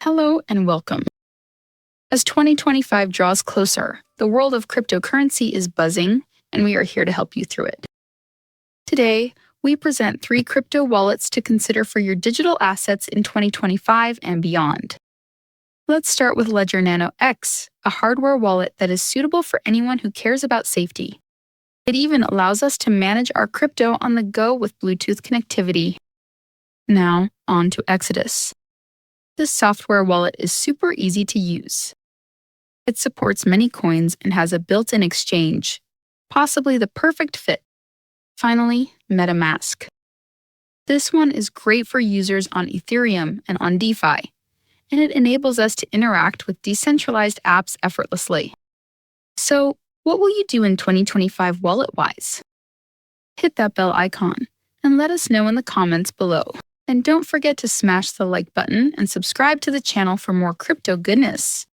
Hello and welcome. As 2025 draws closer, the world of cryptocurrency is buzzing, and we are here to help you through it. Today, we present 3 crypto wallets to consider for your digital assets in 2025 and beyond. Let's start with Ledger Nano X, a hardware wallet that is suitable for anyone who cares about safety. It even allows us to manage our crypto on the go with Bluetooth connectivity. Now, on to Exodus. This software wallet is super easy to use. It supports many coins and has a built-in exchange, possibly the perfect fit. Finally, MetaMask. This one is great for users on Ethereum and on DeFi, and it enables us to interact with decentralized apps effortlessly. So, what will you do in 2025 wallet-wise? Hit that bell icon and let us know in the comments below. And don't forget to smash the like button and subscribe to the channel for more crypto goodness.